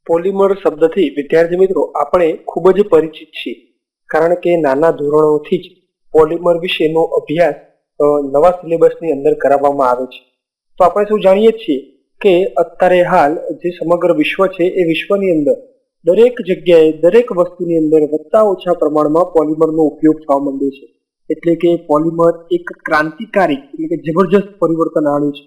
Polymer શબ્દથી વિદ્યાર્થી મિત્રો આપણે ખૂબ જ પરિચિત છીએ, કારણ કે નાના ધોરણોથી જ પોલિમર વિશેનો અભ્યાસ નવા સિલેબસની અંદર કરાવવામાં આવે છે. તો આપણે સૌ જાણીએ છીએ કે અત્યારે હાલ જે સમગ્ર વિશ્વ છે એ વિશ્વની અંદર દરેક જગ્યાએ દરેક વસ્તુની અંદર વધતા ઓછા પ્રમાણમાં પોલિમરનો ઉપયોગ થવા માંડ્યો છે. એટલે કે પોલિમર એક ક્રાંતિકારી એટલે કે જબરજસ્ત પરિવર્તન આવ્યું છે.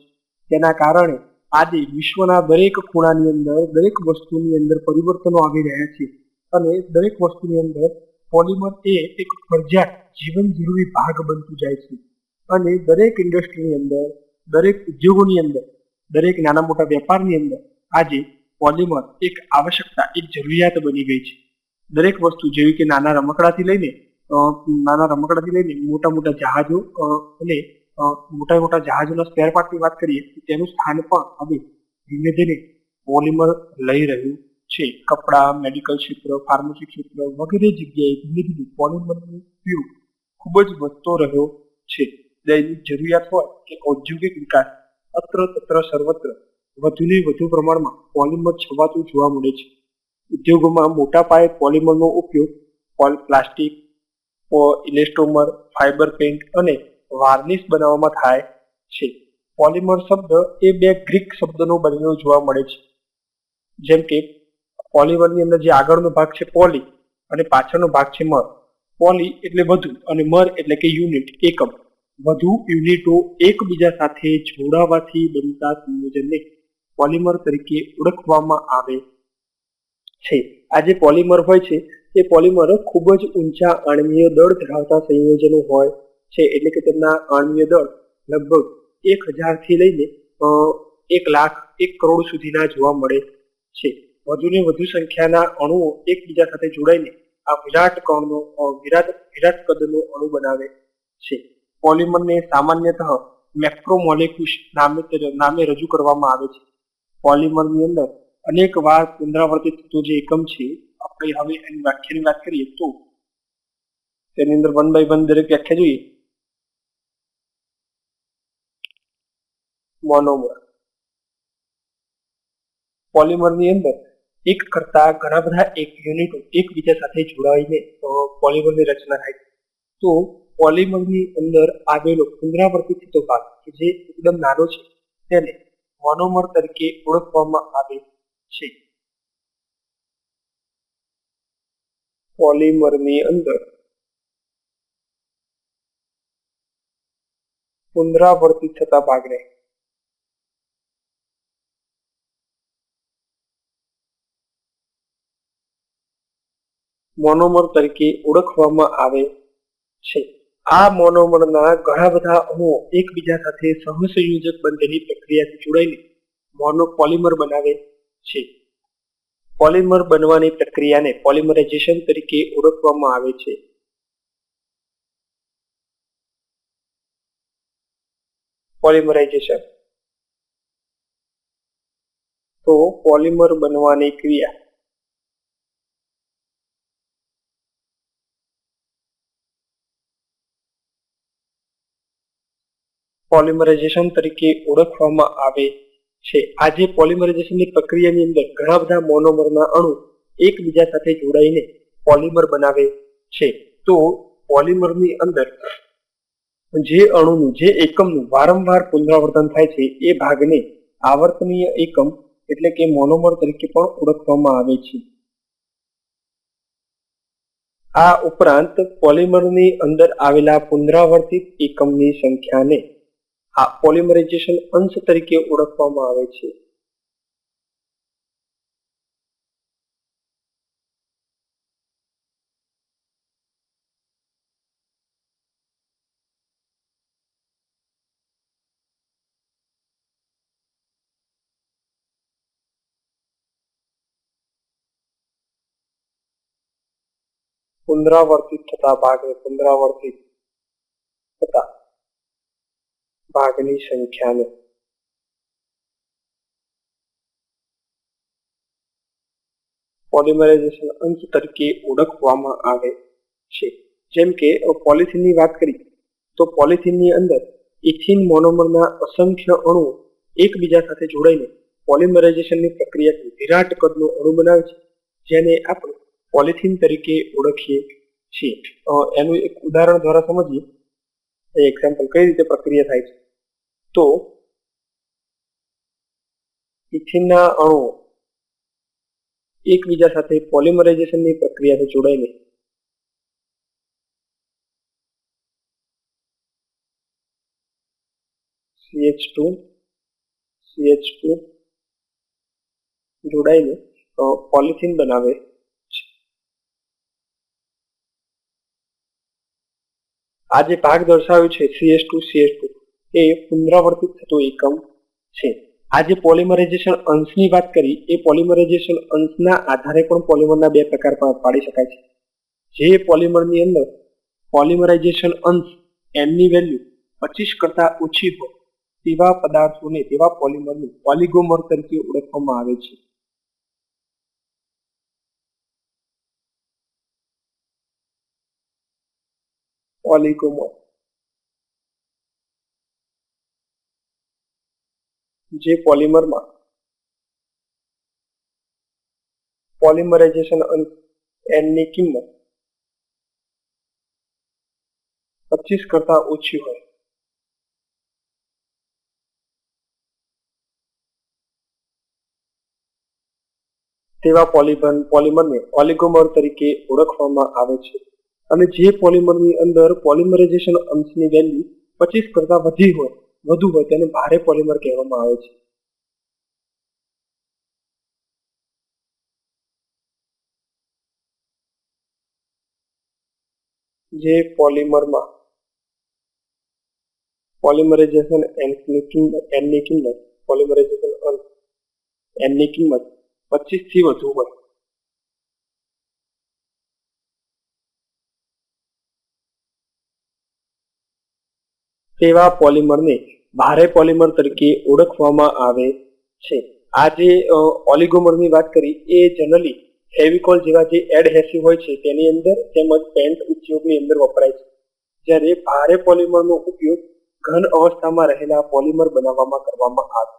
તેના કારણે આજે વિશ્વના દરેક ખૂણાની અંદર દરેક વસ્તુની અંદર પરિવર્તનો આવી રહ્યા છે અને દરેક વસ્તુની અંદર પોલિમર એ એક ફરજિયાત જીવન જરૂરી ભાગ બનતું જાય છે. અને દરેક ઇન્ડસ્ટ્રીની અંદર, દરેક ઉદ્યોગોની અંદર, દરેક નાના મોટા વેપારની અંદર આજે પોલિમર એક આવશ્યકતા, એક જરૂરિયાત બની ગઈ છે. દરેક વસ્તુ જેવી કે નાના રમકડાથી લઈને મોટા મોટા જહાજો અને મોટા મોટા જહાજોના સ્પેર પાર્ટની વાત કરીએ તો તેનું સ્થાન પણ હવે ધીમે ધીમે પોલિમર લઈ રહ્યું છે. કપડા, મેડિકલ ક્ષેત્ર, ફાર્મસી ક્ષેત્ર વગેરે જગ્યાએ ધીમે ધીમે પોલિમરનો ઉપયોગ ખૂબ જ વધતો રહ્યો છે. દૈનિક જરૂરિયાત હોય કે ઔદ્યોગિક વિકાસ, અત્ર તત્ર સર્વત્ર વધુને વધુ પ્રમાણમાં પોલિમર છવાતું જોવા મળે છે. ઉદ્યોગોમાં મોટા પાયે પોલિમરનો ઉપયોગ પ્લાસ્ટિક, ઇલેસ્ટોમર, ફાઇબર પેઇન્ટ અને વાર્નિશ બનાવવામાં થાય છે. પોલિમર શબ્દ એ બે ગ્રીક શબ્દનો બનેલો જોવા મળે છે. જેમ કે પોલિમરની અંદર જે આગળનો ભાગ છે પોલી અને પાછળનો ભાગ છે મર. પોલી એટલે વધુ અને મર એટલે કે યુનિટ, એકમ. વધુ યુનિટો એકબીજા સાથે જોડાવાથી બનતા સંયોજનને પોલિમર તરીકે ઓળખવામાં આવે છે. આ જે પોલિમર હોય છે એ પોલિમર ખૂબ જ ઊંચા આણ્વીય દળ ધરાવતા સંયોજનો હોય છે. એટલે કે તેમના આણ્વીય દળ લગભગ 1000 થી લઈને 1 લાખ 1 કરોડ સુધીના જોવા મળે છે. વધુને વધુ સંખ્યાના અણુઓ એકબીજા સાથે જોડાઈને આ વિરાટ કદનો અણુ બનાવે છે. પોલિમરને સામાન્યતઃ મેક્રોમોલેક્યુલ્સ નામે રજૂ કરવામાં આવે છે. પોલિમરની અંદર અનેક વાર પુનરાવર્તિત થતો જે એકમ છે, આપણે હવે એની વ્યાખ્યાની વાત કરીએ તો તેની અંદર 1 by 1 દરેક વ્યાખ્યા જોઈએ. મોનોમર. પોલિમરની અંદર એક કરતા ઘણા બધા યુનિટો એકબીજા સાથે જોડાઈને પોલિમરની રચના થાય છે. તો પોલિમરની અંદર આવેલો પુનરાવર્તિત થતો ભાગ કે જે એકદમ નાનો છે તેને મોનોમર તરીકે ઓળખવામાં આવે છે. પોલિમરની અંદર પુનરાવર્તિત થતા ભાગને મોનોમર તરીકે ઓળખવામાં આવે છે. આ મોનોમરના ઘણા બધા અણુઓ એકબીજા સાથે સહસંયોજક બંધનની પ્રક્રિયાથી જોડાઈને પોલિમર બનાવે છે. પોલિમર બનવાની પ્રક્રિયાને પોલિમરાઇઝેશન તરીકે ઓળખવામાં આવે છે. પોલિમરાઇઝેશન તો પોલિમર બનવાની ક્રિયા પોલિમરાઇઝેશન તરીકે ઓળખવામાં આવે છે. આજે પોલિમરાઇઝેશનની પ્રક્રિયાની અંદર ઘણા બધા મોનોમરના અણુ એકબીજા સાથે જોડાઈને પોલિમર બનાવે છે. તો પોલિમરની અંદર જે અણુનું, જે એકમનું વારંવાર પુનરાવર્તન થાય છે એ ભાગને આવર્તનીય એકમ એટલે કે મોનોમર તરીકે પણ ઓળખવામાં આવે છે. આ ઉપરાંત પોલિમરની અંદર આવેલા પુનરાવર્તિત એકમની સંખ્યાને આ પોલિમરાઇઝેશન અંશ તરીકે ઓળખવામાં આવે છે. પુનરાવર્તિત થતા ભાગની સંખ્યાને પોલિમરાઇઝેશન અંશ તરીકે ઓળખવામાં આવે છે. જેમ કે પોલિથીનની વાત કરી તો પોલિથીનની અંદર ઇથિન મોનોમરના અસંખ્ય અણુઓ એકબીજા સાથે જોડાઈને પોલિમરાઇઝેશનની પ્રક્રિયાથી વિરાટ કદનો અણુ બનાવે છે, જેને આપણે પોલિથીન તરીકે ઓળખીએ છીએ. એનું એક ઉદાહરણ દ્વારા સમજીએ. એક્ઝામ્પલ કઈ રીતે પ્રક્રિયા થાય છે. તો ઇથિનના અણુઓ એકબીજા સાથે પોલિમરાઇઝેશનની પ્રક્રિયાથી જોડાઈને CH2 જોડાઈને પોલિથીન બનાવે છે. આ જે ભાગ દર્શાવ્યો છે CH2 એ પુનરાવર્તિત થતો એકમ છે. આ જે પોલિમરાઇઝેશન અંશની વાત કરી, એ પોલિમરાઇઝેશન અંશના આધારે પણ પોલિમરના બે પ્રકાર પાડી શકાય છે. જે પોલિમરની અંદર પોલિમરાઇઝેશન અંશ એમની વેલ્યુ 25 કરતા ઓછી હોય તેવા પદાર્થોને, તેવા પોલિમરને ઓલિગોમર તરીકે ઓળખવામાં આવે છે. ઓલિગોમર જે પોલિમરમાં પોલિમરાઇઝેશન અંશ એનની કિંમત 25 કરતા ઓછી હોય તેવા પોલિમરને ઓલિગોમર તરીકે ઓળખવામાં આવે છે. અને જે પોલિમરની અંદર પોલિમરાઇઝેશન અંશની વેલ્યુ 25 કરતા વધુ હોય તેને ભારે પોલિમર કહેવામાં આવે છે. જે પોલિમરમાં પોલિમરાઇઝેશન એનની કિંમત પોલિમરાઇઝેશન અંશ એનની કિંમત 25 થી વધુ હોય તેવા પોલિમરને ભારે પોલિમર તરીકે ઓળખવામાં આવે છે. આ જે ઓલિગોમરની વાત કરી એ જનરલી ફેવિકોલ જેવા જે એડહેસિવ હોય છે તેની અંદર તેમજ પેન્ટ ઉદ્યોગની અંદર વપરાય છે. જ્યારે ભારે પોલિમરનો ઉપયોગ ઘન અવસ્થામાં રહેલા પોલિમર બનાવવામાં કરવામાં આવે